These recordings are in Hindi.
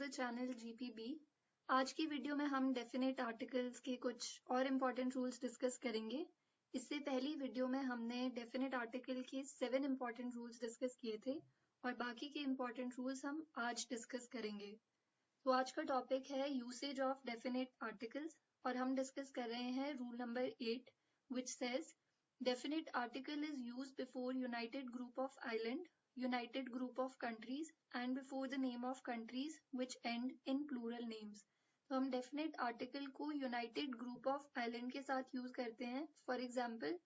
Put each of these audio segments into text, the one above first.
The channel GPB। आज की वीडियो में हम डेफिनेट आर्टिकल्स के कुछ और इम्पोर्टेंट रूल्स डिस्कस करेंगे। इससे पहली वीडियो में हमने डेफिनेट आर्टिकल के 7 इम्पोर्टेंट रूल्स डिस्कस किए थे और बाकी के इम्पोर्टेंट रूल्स हम आज डिस्कस करेंगे। तो आज का टॉपिक है यूसेज ऑफ डेफिनेट आर्टिकल्स और हम डिस्कस कर रहे हैं rule number 8 which says definite article is used before united group of island, united group of countries and before the name of countries which end in plural names। तो हम डेफिनेट आर्टिकल को यूनाइटेड ग्रुप ऑफ आइलैंड के साथ यूज करते हैं। For example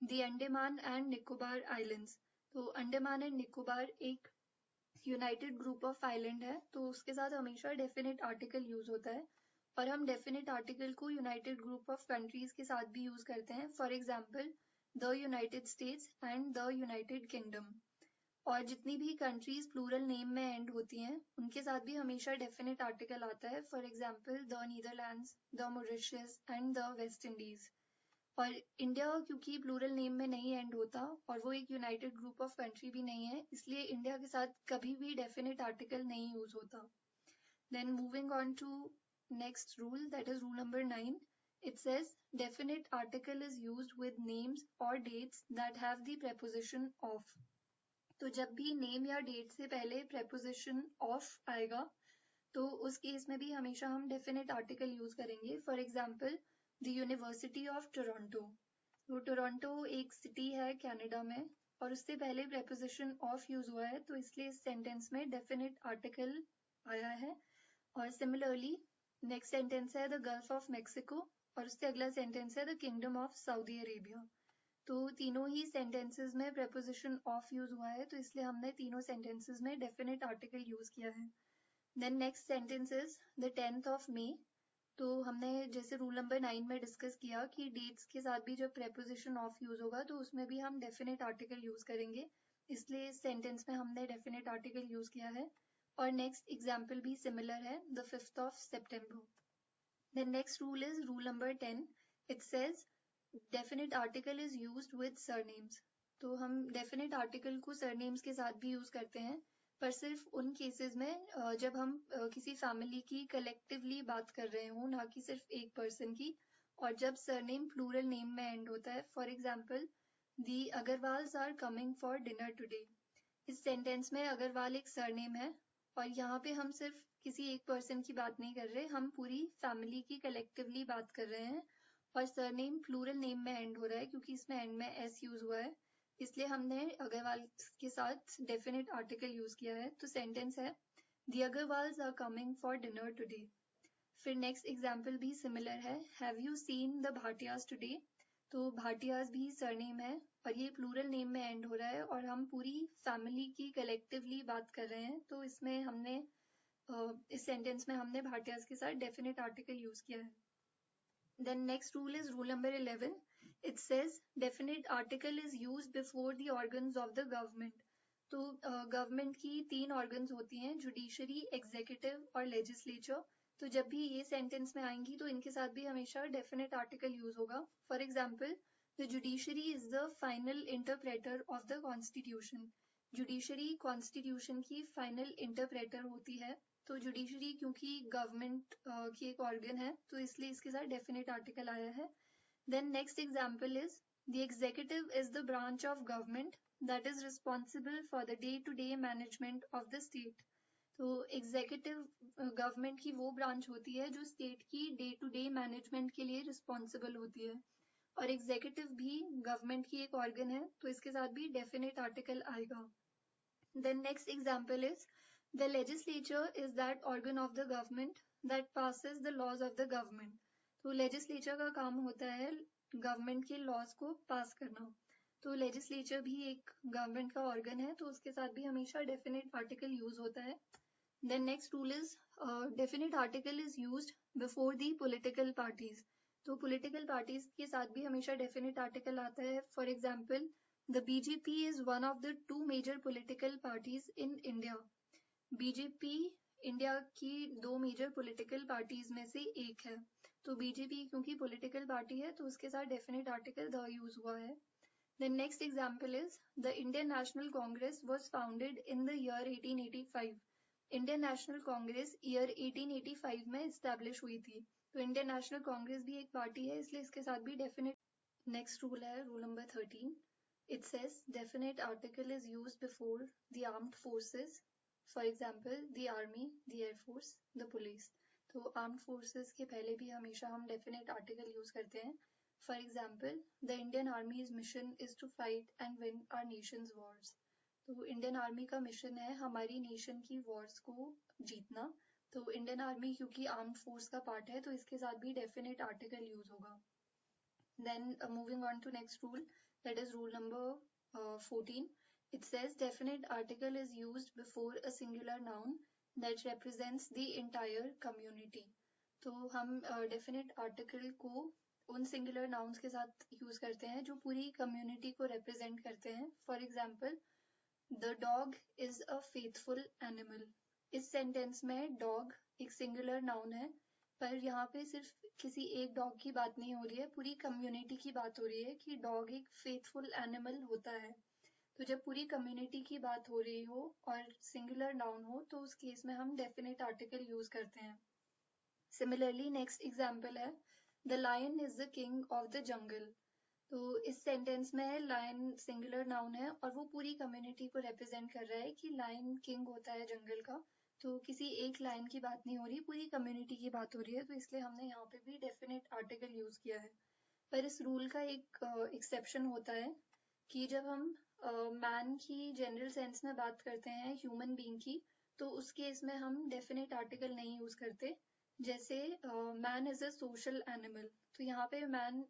the Andaman and Nicobar islands. तो अंडमान एंड निकोबार एक यूनाइटेड ग्रुप ऑफ आइलैंड है, तो उसके साथ हमेशा डेफिनेट आर्टिकल यूज होता है। और हम डेफिनेट आर्टिकल को यूनाइटेड ग्रुप ऑफ कंट्रीज के साथ भी यूज करते हैं। For example the United states and the United kingdom. और जितनी भी कंट्रीज प्लूरल नेम में एंड होती हैं उनके साथ भी हमेशा डेफिनेट आर्टिकल आता है। For example the Netherlands, the Mauritius and the West Indies. और इंडिया क्योंकि प्लूरल नेम में नहीं एंड होता और वो एक यूनाइटेड ग्रुप ऑफ कंट्री भी नहीं है, इसलिए इंडिया के साथ कभी भी डेफिनेट आर्टिकल नहीं यूज होता। Then moving on to next rule, that is rule number 9। It says definite article is used with names or dates that have the preposition of। तो जब भी नेम या डेट से पहले preposition of आएगा तो उस केस में भी हमेशा हम डेफिनेट आर्टिकल यूज करेंगे। For example the university of Toronto. तो टोरंटो एक सिटी है कनाडा में और उससे पहले preposition of यूज हुआ है, तो इसलिए इस सेंटेंस में डेफिनेट आर्टिकल आया है। और सिमिलरली नेक्स्ट सेंटेंस है द गल्फ ऑफ मेक्सिको और उससे अगला सेंटेंस है the kingdom of Saudi Arabia. तो तीनों ही सेंटेंसेस में preposition of यूज हुआ है, तो इसलिए हमने तीनों सेंटेंसेस में डेफिनेट आर्टिकल यूज किया है। Then next sentence is the 10th of May। तो हमने जैसे रूल नंबर 9 में डिस्कस किया कि डेट्स के साथ भी जब preposition of यूज होगा तो उसमें भी हम डेफिनेट आर्टिकल यूज करेंगे, इसलिए इस सेंटेंस में हमने डेफिनेट आर्टिकल यूज किया है। और नेक्स्ट एग्जाम्पल भी सिमिलर है, the 5th of September। The next rule is rule number 10. It says definite article is used with surnames। तो हम definite article को surnames के साथ भी यूज करते हैं, पर सिर्फ उन केसेस में जब हम किसी फैमिली की कलेक्टिवली बात कर रहे हो, ना कि सिर्फ एक पर्सन की, और जब सरनेम प्लूरल नेम में एंड होता है। For example the Agarwals are coming for dinner today. इस सेंटेंस में अग्रवाल एक सरनेम है और यहाँ पे हम सिर्फ किसी एक पर्सन की बात नहीं कर रहे, हम पूरी फैमिली की कलेक्टिवली बात कर रहे हैं। और सरनेम प्लूरल नेम में एंड हो रहा है क्योंकि इसमें एंड में एस यूज हुआ है, इसलिए हमने अग्रवाल के साथ डेफिनेट आर्टिकल यूज किया है। तो सेंटेंस है the Agarwals are coming for dinner today. फिर नेक्स्ट एग्जाम्पल भी सिमिलर है, have you seen the Bhatias today. तो भाटियाज भी सरनेम है और ये प्लूरल नेम में एंड हो रहा है और हम पूरी फैमिली की कलेक्टिवली बात कर रहे हैं, तो इसमें हमने इस सेंटेंस में हमने भाटियाज के साथ डेफिनेट आर्टिकल यूज किया है। Then next rule is rule number 11. It says definite article is used before the organs of the government। तो गवर्नमेंट की 3 ऑर्गन्स होती हैं, जुडिशरी, एग्जीक्यूटिव और लेजिस्लेचर। तो जब भी ये सेंटेंस में आएंगी तो इनके साथ भी हमेशा डेफिनेट आर्टिकल यूज होगा। For example the judiciary is the final interpreter of the constitution. Judiciary constitution की फाइनल इंटरप्रेटर होती है। तो जुडिशरी क्योंकि गवर्नमेंट की एक ऑर्गन है, तो इसलिए इसके साथ डेफिनेट आर्टिकल आया है। Then next example is the executive is the branch of government that is responsible for the day to day management of the state. तो एग्जीक्यूटिव गवर्नमेंट की वो ब्रांच होती है जो स्टेट की डे टू डे मैनेजमेंट के लिए रिस्पॉन्सिबल होती है। और एग्जीक्यूटिव भी गवर्नमेंट की एक ऑर्गन है, तो इसके साथ भी डेफिनेट आर्टिकल आएगा। Then next example is The legislature is that organ of the government that passes the laws of the government। तो legislature का काम होता है गवर्नमेंट के लॉज को पास करना। तो legislature भी एक गवर्नमेंट का ऑर्गन है, तो उसके साथ भी हमेशा डेफिनेट आर्टिकल यूज होता है। Then next rule is definite article is used before the political parties। तो political parties के साथ भी हमेशा डेफिनेट आर्टिकल आता है। For example the BJP is one of the 2 major political parties in India। BJP India की 2 मेजर पॉलिटिकल पार्टीज में से एक है। तो बीजेपी क्योंकि पॉलिटिकल पार्टी है तो उसके साथ डेफिनेट आर्टिकल द यूज हुआ है। Then next example is the Indian National Congress was founded in the year 1885। Indian National Congress year 1885 में इस्टेब्लिश हुई थी। तो इंडियन नेशनल कांग्रेस भी एक पार्टी है, इसलिए इसके साथ भी डेफिनेट। नेक्स्ट रूल है rule number 13. It says definite article is used before the armed forces, for example the army, the air force, the police. तो armed forces के पहले भी हमेशा हम definite article use करते हैं. For example, the Indian Army's mission is to fight and win our nation's wars. तो इंडियन आर्मी का मिशन है हमारी नेशन की वॉर्स को जीतना. तो इंडियन आर्मी क्योंकि आर्म्ड फोर्स का पार्ट है, तो इसके साथ भी डेफिनेट आर्टिकल यूज होगा. Then moving on to next rule, that is rule number 14. It says definite article is used before a singular noun that represents the entire community. तो हम definite article को उन singular nouns के साथ use करते हैं जो पूरी community को represent करते हैं. For example, the dog is a faithful animal. इस sentence में dog एक singular noun है, पर यहाँ पे सिर्फ किसी एक डॉग की बात नहीं हो रही है, पूरी कम्युनिटी की बात हो रही है कि डॉग एक फेथफुल एनिमल होता है. तो जब पूरी कम्युनिटी की बात हो रही हो और सिंगुलर नाउन हो, तो उस केस में हम डेफिनेट आर्टिकल यूज करते हैं. सिमिलरली नेक्स्ट एग्जांपल है the lion is the king of the jungle. तो इस सेंटेंस में लायन सिंगुलर नाउन है और वो पूरी कम्युनिटी को रिप्रेजेंट कर रहा है कि लायन किंग होता है जंगल का. तो किसी एक लाइन की बात नहीं हो रही, पूरी कम्युनिटी की बात हो रही है, तो इसलिए हमने यहाँ पे भी डेफिनेट आर्टिकल यूज किया है. पर इस रूल का एक एक्सेप्शन होता है कि जब हम मैन की जनरल सेंस में बात करते हैं, ह्यूमन बीइंग की, तो उस केस में हम डेफिनेट आर्टिकल नहीं यूज करते. जैसे man is a social animal. तो यहाँ पे मैन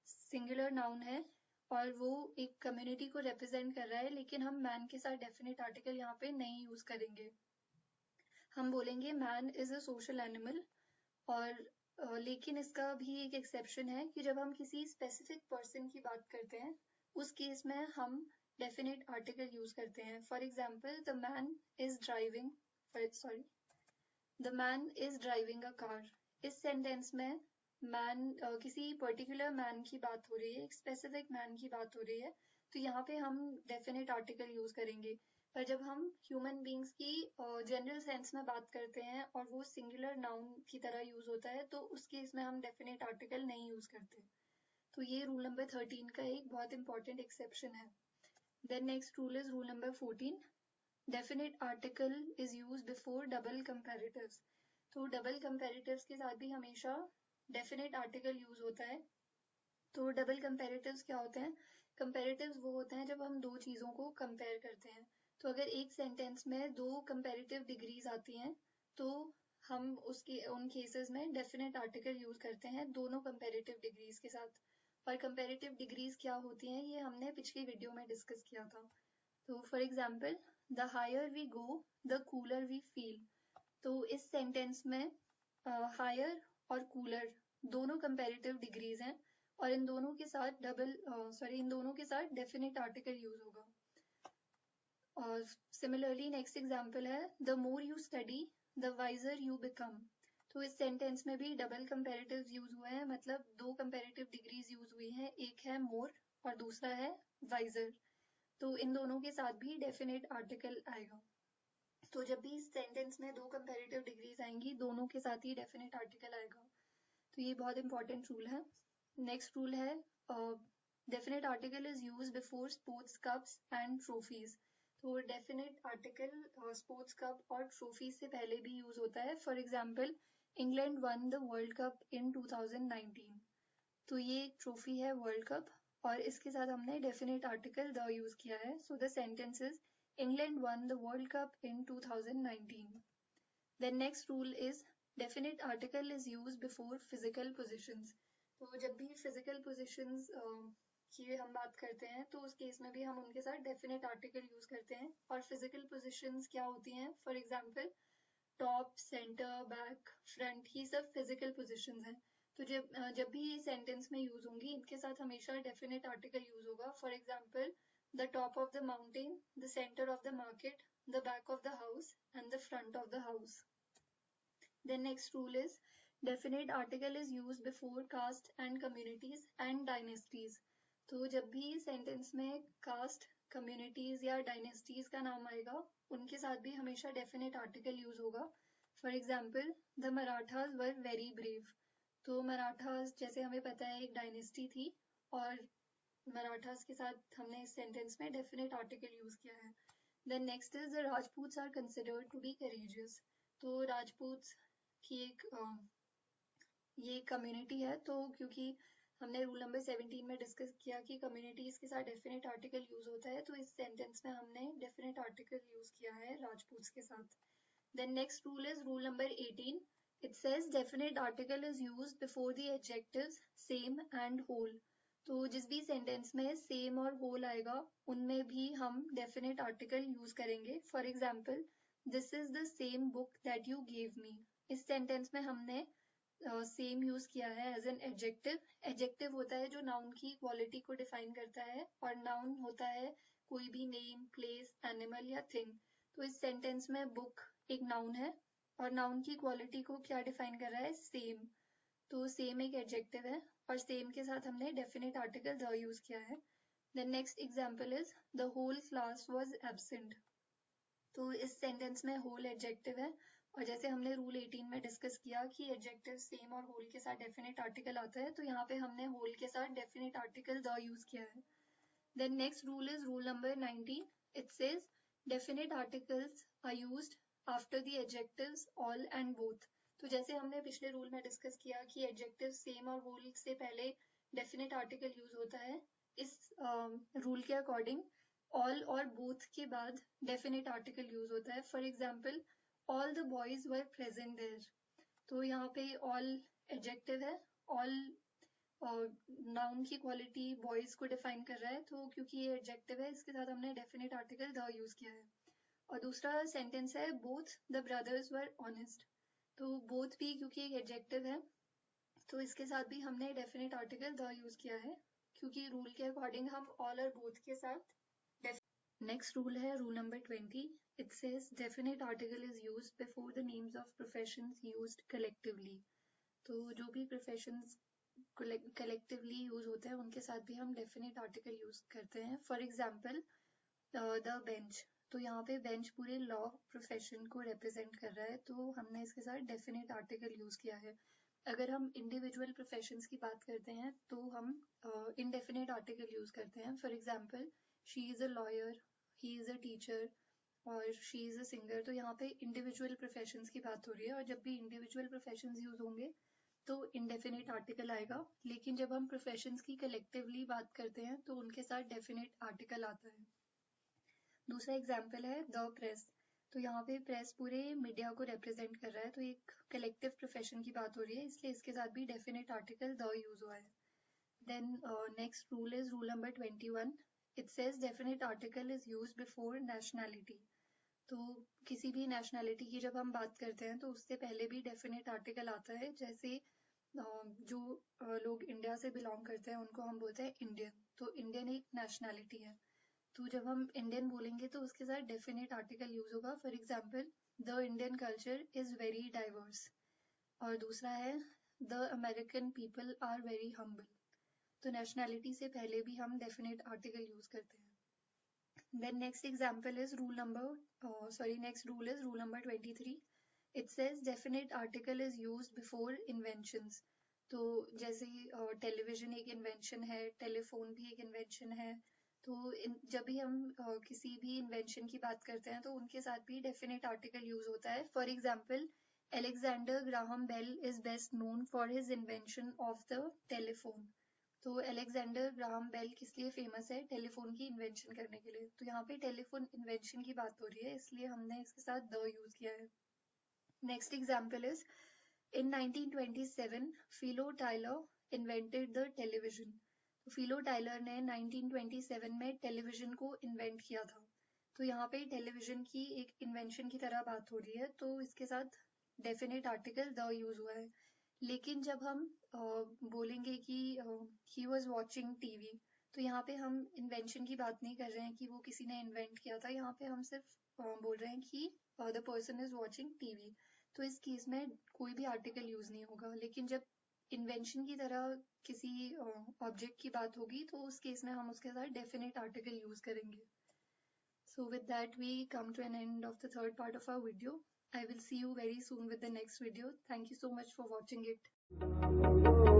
सिंगुलर नाउन है और वो एक कम्युनिटी को रिप्रेजेंट कर रहा है, लेकिन हम मैन के साथ डेफिनेट आर्टिकल यहाँ पे नहीं यूज करेंगे. हम बोलेंगे man is a social animal. और लेकिन इसका भी एक एक्सेप्शन है कि जब हम किसी स्पेसिफिक पर्सन की बात करते हैं, उस केस में हम डेफिनेट आर्टिकल यूज करते हैं. For example the man is driving a car. इस सेंटेंस में मैन किसी पर्टिकुलर मैन की बात हो रही है, एक स्पेसिफिक मैन की बात हो रही है, तो यहाँ पे हम डेफिनेट आर्टिकल यूज करेंगे. पर जब हम ह्यूमन बींग्स की जनरल सेंस में बात करते हैं और वो सिंगुलर नाउन की तरह यूज होता है, तो उस केस में हम डेफिनेट आर्टिकल नहीं यूज करते. तो ये रूल नंबर 13 का एक बहुत इंपॉर्टेंट एक्सेप्शन है. Then next rule is rule number 14. Definite article is use before double comparatives. तो डबल कंपैरेटिव्स के साथ भी हमेशा डेफिनेट आर्टिकल यूज होता है. तो डबल कंपैरेटिव्स क्या होते हैं? कंपैरेटिव्स वो होते हैं जब हम दो चीजों को कंपेयर करते हैं. तो अगर एक सेंटेंस में दो कंपैरेटिव डिग्रीज आती हैं, तो हम उन केसेस में डेफिनेट आर्टिकल यूज करते हैं दोनों कंपैरेटिव डिग्रीज के साथ. और कंपैरेटिव डिग्रीज क्या होती हैं, ये हमने पिछली वीडियो में डिस्कस किया था. तो for example the higher we go the cooler we feel. तो इस सेंटेंस में हायर और कूलर दोनों कंपैरेटिव डिग्रीज हैं और इन दोनों के साथ डेफिनेट आर्टिकल यूज होगा. और सिमिलरली नेक्स्ट एग्जांपल है the more you study the wiser you become. तो इस सेंटेंस में भी डबल कंपैरेटिव्स यूज हुए हैं, मतलब दो कंपैरेटिव डिग्रीज यूज हुई हैं, एक है मोर और दूसरा है वाइजर. तो इन दोनों के साथ भी डेफिनेट आर्टिकल आएगा. तो जब भी इस सेंटेंस में दो कंपैरेटिव डिग्रीज आएंगी, दोनों के साथ ही डेफिनेट आर्टिकल आएगा. तो ये बहुत इंपॉर्टेंट रूल है. नेक्स्ट रूल है definite article is use before sports cups and trophies. तो डेफिनेट आर्टिकल स्पोर्ट्स कप और ट्रॉफी से पहले भी यूज होता है. For example England won the world cup in 2019. तो ये एक ट्रॉफी है वर्ल्ड कप और इसके साथ हमने डेफिनेट आर्टिकल द यूज किया है. So the sentence is England won the World Cup in 2019. The next rule is definite article is used before physical positions. तो जब भी physical positions की हम बात करते हैं, तो उस केस में भी हम उनके साथ डेफिनेट आर्टिकल यूज करते हैं. और फिजिकल पोजिशंस क्या होती हैं? For example top, centre, back, front, ये सब फिजिकल पोजिशंस हैं. तो जब भी ये सेंटेंस में यूज होंगी, इनके साथ हमेशा डेफिनेट आर्टिकल यूज होगा. For example the top of the mountain, the center of the market, the back of the house, and the front of the house. The next rule is definite article is used before caste and communities and dynasties. तो जब भी सेंटेंस में कास्ट, कम्युनिटीज या डायनेस्टीज का नाम आएगा उनके साथ भी हमेशा डेफिनेट आर्टिकल यूज होगा। For example, the Marathas were very brave. तो मराठाज जैसे हमें पता है एक डायनेस्टी थी, और मराठास के साथ हमने इस सेंटेंस में डेफिनेट आर्टिकल यूज किया है। Then next is the Rajputs are considered to be courageous. तो राजपूत की ये कम्युनिटी है, तो क्योंकि हमने रूल नंबर 17 में डिस्कस किया कि कम्युनिटीज के साथ डेफिनेट आर्टिकल यूज होता है, तो इस सेंटेंस में हमने डेफिनेट आर्टिकल यूज किया है राजपूत्स के साथ। Then next rule is rule number 18. It says definite article is used before the adjectives same and whole. तो जिस भी सेंटेंस में सेम और होल आएगा उनमें भी हम डेफिनेट आर्टिकल यूज करेंगे। For example, this is the same book that you gave me. इस सेंटेंस में हमने सेम यूज किया है एज एन एडजेक्टिव। एडजेक्टिव होता है जो नाउन की क्वालिटी को डिफाइन करता है, और नाउन होता है कोई भी नेम, प्लेस, एनिमल या थिंग। तो इस सेंटेंस में बुक एक नाउन है, और नाउन की क्वालिटी को क्या डिफाइन कर रहा है? सेम। तो सेम एक एडजेक्टिव है, और सेम के साथ हमने डेफिनेट आर्टिकल द यूज किया है। Then next example is the whole class was absent. तो इस सेंटेंस में होल एडजेक्टिव है, और जैसे हमने रूल 18 में डिस्कस किया कि एडजेक्टिव सेम और होल के साथ डेफिनेट आर्टिकल आता है, तो यहाँ पे हमने होल के साथ डेफिनेट आर्टिकल द यूज किया है। Then next rule is rule number 19. It says definite articles are used after the adjectives all and both. तो जैसे हमने पिछले रूल में डिस्कस किया कि एडजेक्टिव सेम और होल से पहले डेफिनेट आर्टिकल यूज होता है, इस रूल के अकॉर्डिंग ऑल और बोथ के बाद डेफिनेट आर्टिकल यूज होता है। For example, all the boys were present there. तो यहाँ पे all एडजेक्टिव है, all नाउन की क्वालिटी बॉयज को डिफाइन कर रहा है, तो क्योंकि ये एडजेक्टिव है इसके साथ हमने डेफिनेट आर्टिकल द यूज किया है। और दूसरा सेंटेंस है both the brothers were honest. तो बोथ भी क्योंकि एक एडजेक्टिव है, तो इसके साथ भी हमने डेफिनेट आर्टिकल द यूज किया है, क्योंकि रूल के अकॉर्डिंग हम ऑल और बोथ के साथ। नेक्स्ट रूल है rule number 20. It says definite article is used before the names of professions used collectively. तो जो भी professions collectively यूज होते हैं उनके साथ भी हम definite article यूज करते हैं। For example, the bench. तो यहाँ पे bench पूरे law profession को represent कर रहा है, तो हमने इसके साथ definite article यूज किया है। अगर हम individual professions की बात करते हैं तो हम indefinite article यूज करते हैं। For example, she is a lawyer, he is a teacher, और शी इज अ सिंगर। तो यहाँ पे इंडिविजुअल प्रोफेशंस की बात हो रही है, और जब भी इंडिविजुअल प्रोफेशंस यूज होंगे तो इंडेफिनेट आर्टिकल आएगा, लेकिन जब हम प्रोफेशंस की कलेक्टिवली बात करते हैं तो उनके साथ डेफिनेट आर्टिकल आता है। दूसरा एग्जाम्पल है द प्रेस। तो यहाँ पे प्रेस पूरे मीडिया को रिप्रेजेंट कर रहा है, तो एक कलेक्टिव प्रोफेशन की बात हो रही है, इसलिए इसके साथ भी डेफिनेट आर्टिकल द यूज हुआ है। Then next rule is rule number 21. It says definite article is use before nationality. तो किसी भी नेशनैलिटी की जब हम बात करते हैं तो उससे पहले भी डेफिनेट आर्टिकल आता है। जैसे जो लोग इंडिया से बिलोंग करते हैं उनको हम बोलते हैं इंडियन, तो इंडियन एक नेशनैलिटी है, तो जब हम इंडियन बोलेंगे तो उसके साथ डेफिनेट आर्टिकल यूज होगा। For example, the Indian culture is very diverse. और दूसरा है the American people are very humble. तो नेशनैलिटी से पहले भी हम डेफिनेट आर्टिकल यूज करते हैं। Then next example is rule number 23. It says definite article is used before inventions. तो जैसे टेलीविजन एक इन्वेंशन है, टेलीफोन भी एक इन्वेंशन है, तो जब भी हम किसी भी इन्वेंशन की बात करते हैं तो उनके साथ भी डेफिनेट आर्टिकल यूज होता है। For example, Alexander Graham Bell is best known for his invention of the telephone. तो अलेक्जेंडर ग्राहम बेल किस लिए फेमस है? टेलीफोन की इन्वेंशन करने के लिए। तो यहाँ पे टेलीफोन इन्वेंशन की बात हो रही है, इसलिए हमने इसके साथ द यूज किया है। Next example is in 1927 Philo Taylor invented the television. तो फिलो टाइलर ने 1927 में टेलीविजन को इन्वेंट किया था, तो यहाँ पे टेलीविजन की एक इन्वेंशन की तरह बात हो रही है, तो इसके साथ डेफिनेट आर्टिकल द यूज हुआ है। लेकिन जब हम बोलेंगे कि ही वॉज वॉचिंग टीवी, तो यहाँ पे हम इन्वेंशन की बात नहीं कर रहे हैं कि वो किसी ने इन्वेंट किया था, यहाँ पे हम सिर्फ बोल रहे हैं कि the person is watching TV, तो इस केस में कोई भी आर्टिकल यूज नहीं होगा। लेकिन जब इन्वेंशन की तरह किसी ऑब्जेक्ट की बात होगी तो उस केस में हम उसके साथ डेफिनेट आर्टिकल यूज करेंगे. So with that we come to an end of the third part of our video. I will see you very soon with the next video. Thank you so much for watching it.